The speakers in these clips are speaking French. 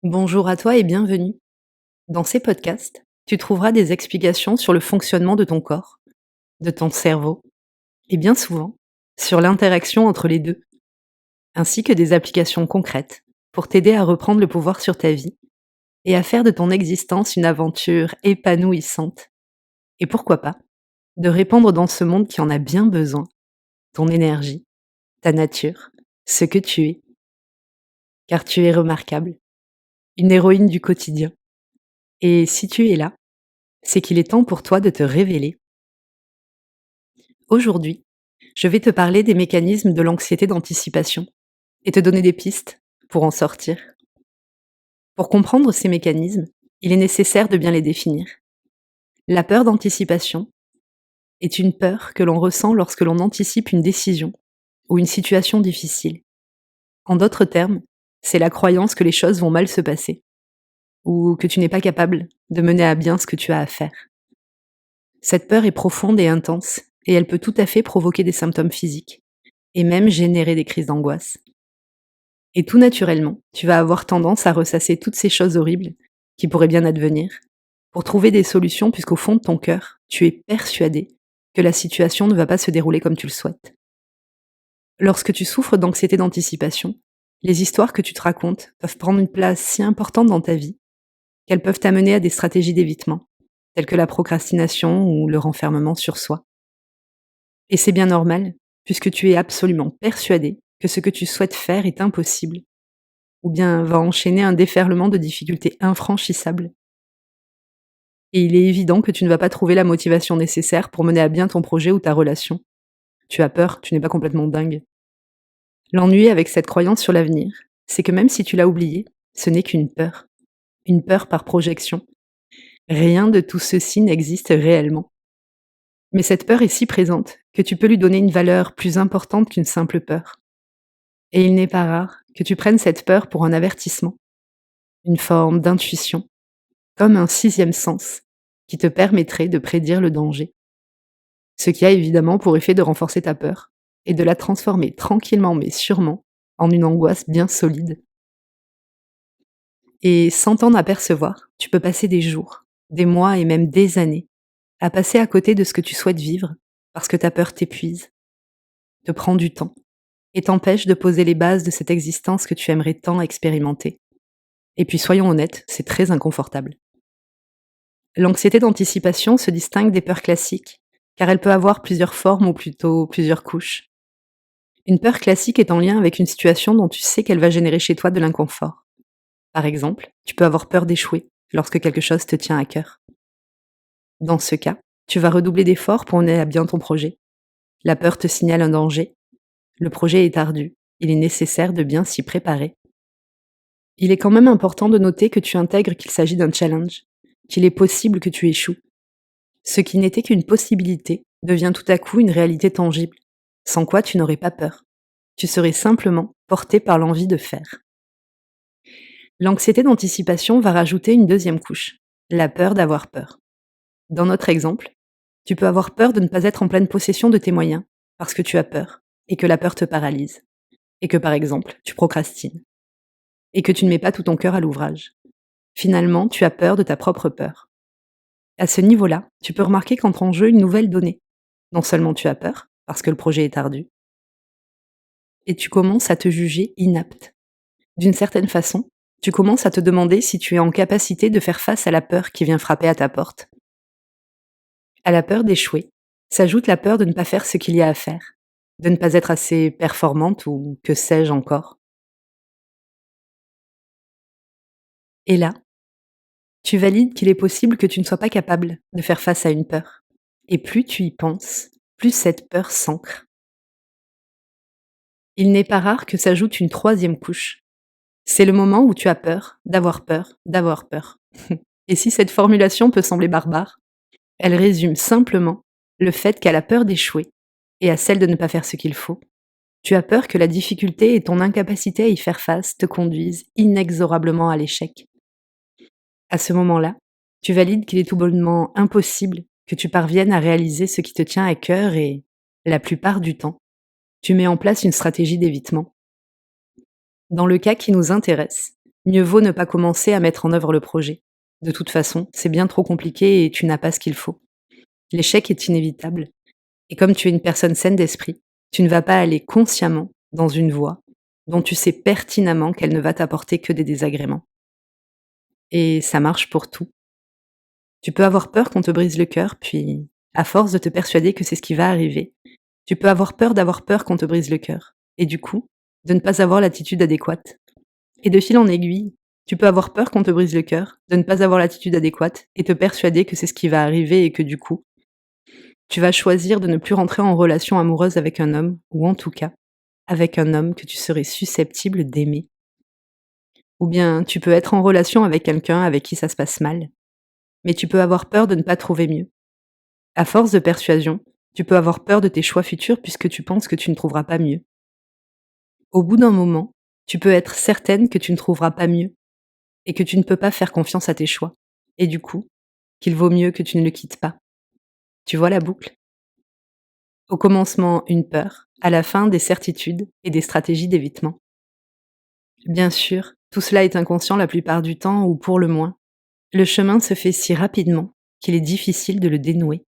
Bonjour à toi et bienvenue. Dans ces podcasts, tu trouveras des explications sur le fonctionnement de ton corps, de ton cerveau et bien souvent sur l'interaction entre les deux, ainsi que des applications concrètes pour t'aider à reprendre le pouvoir sur ta vie et à faire de ton existence une aventure épanouissante. Et pourquoi pas, de répandre dans ce monde qui en a bien besoin ton énergie, ta nature, ce que tu es, car tu es remarquable, une héroïne du quotidien. Et si tu es là, c'est qu'il est temps pour toi de te révéler. Aujourd'hui, je vais te parler des mécanismes de l'anxiété d'anticipation et te donner des pistes pour en sortir. Pour comprendre ces mécanismes, il est nécessaire de bien les définir. La peur d'anticipation est une peur que l'on ressent lorsque l'on anticipe une décision ou une situation difficile. En d'autres termes, c'est la croyance que les choses vont mal se passer ou que tu n'es pas capable de mener à bien ce que tu as à faire. Cette peur est profonde et intense et elle peut tout à fait provoquer des symptômes physiques et même générer des crises d'angoisse. Et tout naturellement, tu vas avoir tendance à ressasser toutes ces choses horribles qui pourraient bien advenir pour trouver des solutions puisqu'au fond de ton cœur, tu es persuadé que la situation ne va pas se dérouler comme tu le souhaites. Lorsque tu souffres d'anxiété d'anticipation, les histoires que tu te racontes peuvent prendre une place si importante dans ta vie qu'elles peuvent t'amener à des stratégies d'évitement, telles que la procrastination ou le renfermement sur soi. Et c'est bien normal, puisque tu es absolument persuadé que ce que tu souhaites faire est impossible, ou bien va enchaîner un déferlement de difficultés infranchissables. Et il est évident que tu ne vas pas trouver la motivation nécessaire pour mener à bien ton projet ou ta relation. Tu as peur, tu n'es pas complètement dingue. L'ennui avec cette croyance sur l'avenir, c'est que même si tu l'as oublié, ce n'est qu'une peur. Une peur par projection. Rien de tout ceci n'existe réellement. Mais cette peur est si présente que tu peux lui donner une valeur plus importante qu'une simple peur. Et il n'est pas rare que tu prennes cette peur pour un avertissement, une forme d'intuition, comme un sixième sens qui te permettrait de prédire le danger. Ce qui a évidemment pour effet de renforcer ta peur et de la transformer tranquillement mais sûrement en une angoisse bien solide. Et sans t'en apercevoir, tu peux passer des jours, des mois et même des années à passer à côté de ce que tu souhaites vivre parce que ta peur t'épuise, te prend du temps et t'empêche de poser les bases de cette existence que tu aimerais tant expérimenter. Et puis soyons honnêtes, c'est très inconfortable. L'anxiété d'anticipation se distingue des peurs classiques, car elle peut avoir plusieurs formes ou plutôt plusieurs couches. Une peur classique est en lien avec une situation dont tu sais qu'elle va générer chez toi de l'inconfort. Par exemple, tu peux avoir peur d'échouer lorsque quelque chose te tient à cœur. Dans ce cas, tu vas redoubler d'efforts pour mener à bien ton projet. La peur te signale un danger. Le projet est ardu. Il est nécessaire de bien s'y préparer. Il est quand même important de noter que tu intègres qu'il s'agit d'un challenge, qu'il est possible que tu échoues. Ce qui n'était qu'une possibilité devient tout à coup une réalité tangible, sans quoi tu n'aurais pas peur. Tu serais simplement porté par l'envie de faire. L'anxiété d'anticipation va rajouter une deuxième couche, la peur d'avoir peur. Dans notre exemple, tu peux avoir peur de ne pas être en pleine possession de tes moyens, parce que tu as peur, et que la peur te paralyse, et que par exemple, tu procrastines, et que tu ne mets pas tout ton cœur à l'ouvrage. Finalement, tu as peur de ta propre peur. À ce niveau-là, tu peux remarquer qu'entre en jeu une nouvelle donnée. Non seulement tu as peur, parce que le projet est ardu, et tu commences à te juger inapte. D'une certaine façon, tu commences à te demander si tu es en capacité de faire face à la peur qui vient frapper à ta porte. À la peur d'échouer, s'ajoute la peur de ne pas faire ce qu'il y a à faire, de ne pas être assez performante ou que sais-je encore. Et là, tu valides qu'il est possible que tu ne sois pas capable de faire face à une peur. Et plus tu y penses, plus cette peur s'ancre. Il n'est pas rare que s'ajoute une troisième couche. C'est le moment où tu as peur, d'avoir peur, d'avoir peur. Et si cette formulation peut sembler barbare, elle résume simplement le fait qu'à la peur d'échouer et à celle de ne pas faire ce qu'il faut, tu as peur que la difficulté et ton incapacité à y faire face te conduisent inexorablement à l'échec. À ce moment-là, tu valides qu'il est tout bonnement impossible que tu parviennes à réaliser ce qui te tient à cœur et, la plupart du temps, tu mets en place une stratégie d'évitement. Dans le cas qui nous intéresse, mieux vaut ne pas commencer à mettre en œuvre le projet. De toute façon, c'est bien trop compliqué et tu n'as pas ce qu'il faut. L'échec est inévitable. Et comme tu es une personne saine d'esprit, tu ne vas pas aller consciemment dans une voie dont tu sais pertinemment qu'elle ne va t'apporter que des désagréments. Et ça marche pour tout. Tu peux avoir peur qu'on te brise le cœur, puis, à force de te persuader que c'est ce qui va arriver, tu peux avoir peur d'avoir peur qu'on te brise le cœur. Et du coup, de ne pas avoir l'attitude adéquate. Et de fil en aiguille, tu peux avoir peur qu'on te brise le cœur, de ne pas avoir l'attitude adéquate et te persuader que c'est ce qui va arriver et que du coup, tu vas choisir de ne plus rentrer en relation amoureuse avec un homme, ou en tout cas, avec un homme que tu serais susceptible d'aimer. Ou bien tu peux être en relation avec quelqu'un avec qui ça se passe mal, mais tu peux avoir peur de ne pas trouver mieux. À force de persuasion, tu peux avoir peur de tes choix futurs puisque tu penses que tu ne trouveras pas mieux. Au bout d'un moment, tu peux être certaine que tu ne trouveras pas mieux et que tu ne peux pas faire confiance à tes choix. Et du coup, qu'il vaut mieux que tu ne le quittes pas. Tu vois la boucle? Au commencement, une peur, à la fin, des certitudes et des stratégies d'évitement. Bien sûr, tout cela est inconscient la plupart du temps ou pour le moins. Le chemin se fait si rapidement qu'il est difficile de le dénouer.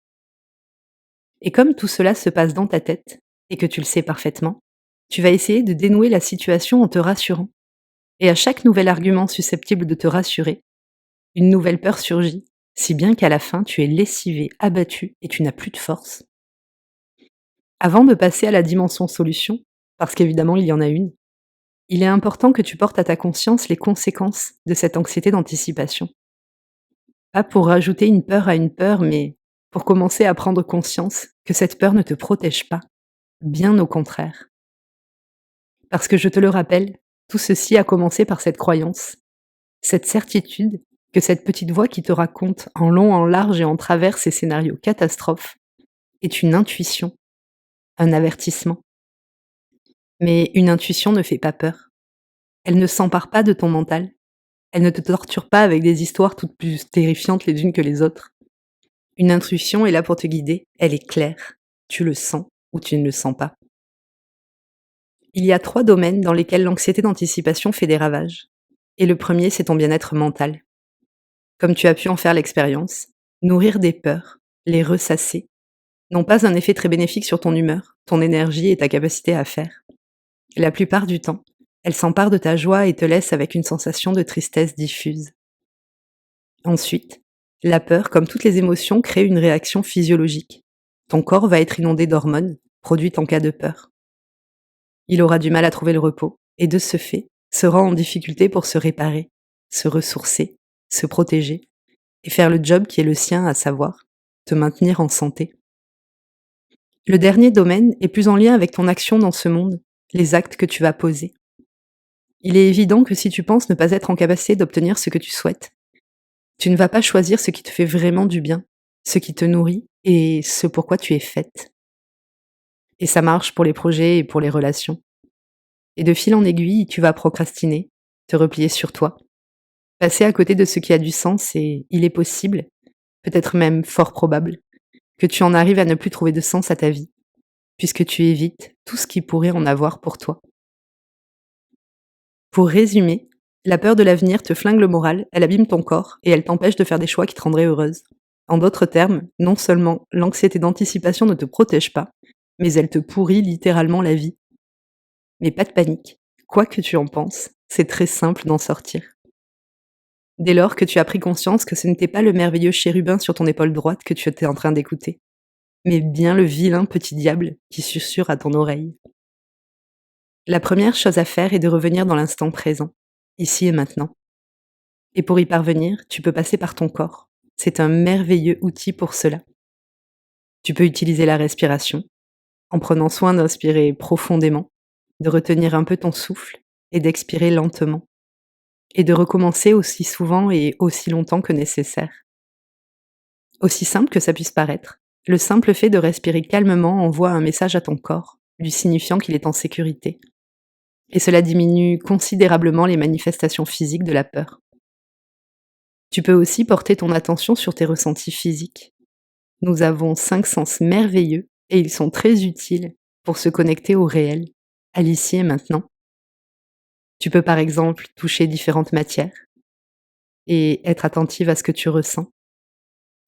Et comme tout cela se passe dans ta tête, et que tu le sais parfaitement, tu vas essayer de dénouer la situation en te rassurant. Et à chaque nouvel argument susceptible de te rassurer, une nouvelle peur surgit, si bien qu'à la fin tu es lessivé, abattu et tu n'as plus de force. Avant de passer à la dimension solution, parce qu'évidemment il y en a une, il est important que tu portes à ta conscience les conséquences de cette anxiété d'anticipation. Pas pour rajouter une peur à une peur, mais pour commencer à prendre conscience que cette peur ne te protège pas, bien au contraire. Parce que je te le rappelle, tout ceci a commencé par cette croyance, cette certitude que cette petite voix qui te raconte en long, en large et en travers ces scénarios catastrophes est une intuition, un avertissement. Mais une intuition ne fait pas peur. Elle ne s'empare pas de ton mental. Elle ne te torture pas avec des histoires toutes plus terrifiantes les unes que les autres. Une intuition est là pour te guider, elle est claire. Tu le sens ou tu ne le sens pas. Il y a 3 domaines dans lesquels l'anxiété d'anticipation fait des ravages. Et le premier, c'est ton bien-être mental. Comme tu as pu en faire l'expérience, nourrir des peurs, les ressasser, n'ont pas un effet très bénéfique sur ton humeur, ton énergie et ta capacité à faire. La plupart du temps, elles s'emparent de ta joie et te laissent avec une sensation de tristesse diffuse. Ensuite, la peur, comme toutes les émotions, crée une réaction physiologique. Ton corps va être inondé d'hormones, produites en cas de peur. Il aura du mal à trouver le repos, et de ce fait, sera en difficulté pour se réparer, se ressourcer, se protéger, et faire le job qui est le sien, à savoir te maintenir en santé. Le dernier domaine est plus en lien avec ton action dans ce monde, les actes que tu vas poser. Il est évident que si tu penses ne pas être en capacité d'obtenir ce que tu souhaites, tu ne vas pas choisir ce qui te fait vraiment du bien, ce qui te nourrit et ce pourquoi tu es faite. Et ça marche pour les projets et pour les relations. Et de fil en aiguille, tu vas procrastiner, te replier sur toi, passer à côté de ce qui a du sens et il est possible, peut-être même fort probable, que tu en arrives à ne plus trouver de sens à ta vie, puisque tu évites tout ce qui pourrait en avoir pour toi. Pour résumer, la peur de l'avenir te flingue le moral, elle abîme ton corps et elle t'empêche de faire des choix qui te rendraient heureuse. En d'autres termes, non seulement l'anxiété d'anticipation ne te protège pas, mais elle te pourrit littéralement la vie. Mais pas de panique, quoi que tu en penses, c'est très simple d'en sortir. Dès lors que tu as pris conscience que ce n'était pas le merveilleux chérubin sur ton épaule droite que tu étais en train d'écouter, mais bien le vilain petit diable qui susurre à ton oreille. La première chose à faire est de revenir dans l'instant présent, ici et maintenant. Et pour y parvenir, tu peux passer par ton corps. C'est un merveilleux outil pour cela. Tu peux utiliser la respiration, en prenant soin d'inspirer profondément, de retenir un peu ton souffle et d'expirer lentement, et de recommencer aussi souvent et aussi longtemps que nécessaire. Aussi simple que ça puisse paraître, le simple fait de respirer calmement envoie un message à ton corps, lui signifiant qu'il est en sécurité. Et cela diminue considérablement les manifestations physiques de la peur. Tu peux aussi porter ton attention sur tes ressentis physiques. Nous avons 5 sens merveilleux et ils sont très utiles pour se connecter au réel, à l'ici et maintenant. Tu peux par exemple toucher différentes matières et être attentive à ce que tu ressens,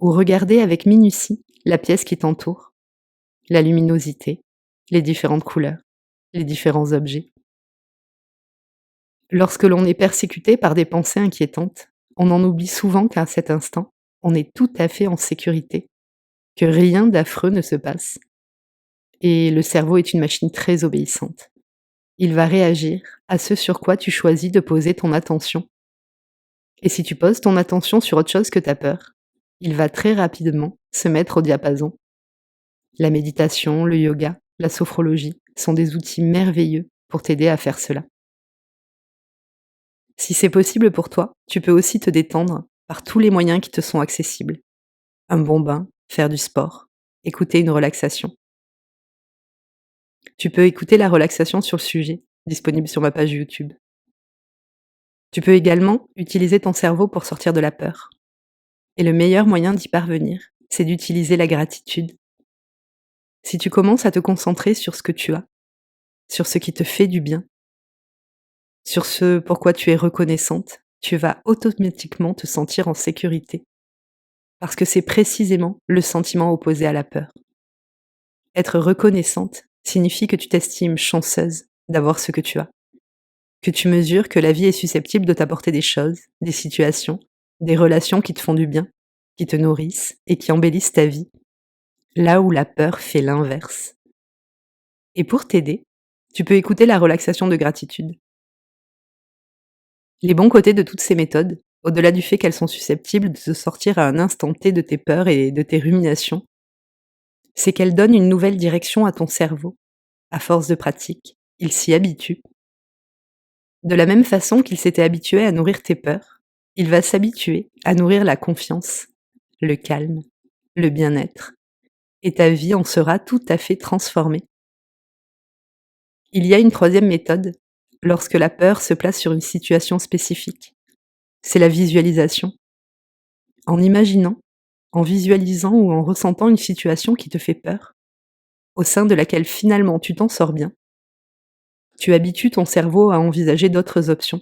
ou regarder avec minutie la pièce qui t'entoure, la luminosité, les différentes couleurs, les différents objets. Lorsque l'on est persécuté par des pensées inquiétantes, on en oublie souvent qu'à cet instant, on est tout à fait en sécurité, que rien d'affreux ne se passe. Et le cerveau est une machine très obéissante. Il va réagir à ce sur quoi tu choisis de poser ton attention. Et si tu poses ton attention sur autre chose que ta peur, il va très rapidement se mettre au diapason. La méditation, le yoga, la sophrologie sont des outils merveilleux pour t'aider à faire cela. Si c'est possible pour toi, tu peux aussi te détendre par tous les moyens qui te sont accessibles. Un bon bain, faire du sport, écouter une relaxation. Tu peux écouter la relaxation sur le sujet, disponible sur ma page YouTube. Tu peux également utiliser ton cerveau pour sortir de la peur. Et le meilleur moyen d'y parvenir, c'est d'utiliser la gratitude. Si tu commences à te concentrer sur ce que tu as, sur ce qui te fait du bien, sur ce pourquoi tu es reconnaissante, tu vas automatiquement te sentir en sécurité. Parce que c'est précisément le sentiment opposé à la peur. Être reconnaissante signifie que tu t'estimes chanceuse d'avoir ce que tu as, que tu mesures que la vie est susceptible de t'apporter des choses, des situations, des relations qui te font du bien, qui te nourrissent et qui embellissent ta vie, là où la peur fait l'inverse. Et pour t'aider, tu peux écouter la relaxation de gratitude. Les bons côtés de toutes ces méthodes, au-delà du fait qu'elles sont susceptibles de te sortir à un instant T de tes peurs et de tes ruminations, c'est qu'elles donnent une nouvelle direction à ton cerveau. À force de pratique, il s'y habitue. De la même façon qu'il s'était habitué à nourrir tes peurs, il va s'habituer à nourrir la confiance, le calme, le bien-être, et ta vie en sera tout à fait transformée. Il y a une troisième méthode, lorsque la peur se place sur une situation spécifique. C'est la visualisation. En imaginant, en visualisant ou en ressentant une situation qui te fait peur, au sein de laquelle finalement tu t'en sors bien, tu habitues ton cerveau à envisager d'autres options.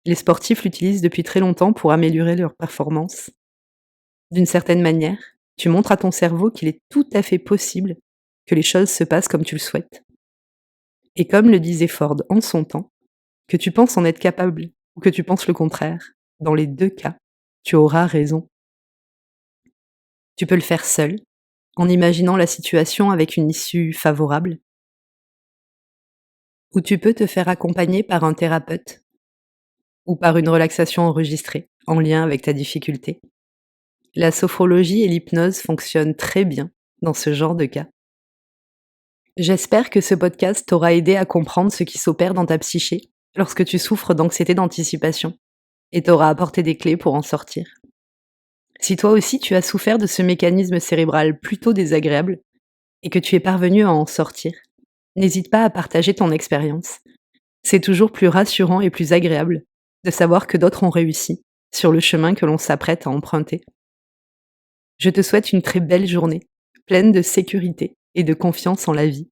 Les sportifs l'utilisent depuis très longtemps pour améliorer leur performance. D'une certaine manière, tu montres à ton cerveau qu'il est tout à fait possible que les choses se passent comme tu le souhaites. Et comme le disait Ford en son temps, que tu penses en être capable ou que tu penses le contraire, dans les deux cas, tu auras raison. Tu peux le faire seul, en imaginant la situation avec une issue favorable, ou tu peux te faire accompagner par un thérapeute ou par une relaxation enregistrée, en lien avec ta difficulté. La sophrologie et l'hypnose fonctionnent très bien dans ce genre de cas. J'espère que ce podcast t'aura aidé à comprendre ce qui s'opère dans ta psyché lorsque tu souffres d'anxiété d'anticipation et t'aura apporté des clés pour en sortir. Si toi aussi tu as souffert de ce mécanisme cérébral plutôt désagréable et que tu es parvenu à en sortir, n'hésite pas à partager ton expérience. C'est toujours plus rassurant et plus agréable de savoir que d'autres ont réussi sur le chemin que l'on s'apprête à emprunter. Je te souhaite une très belle journée, pleine de sécurité et de confiance en la vie.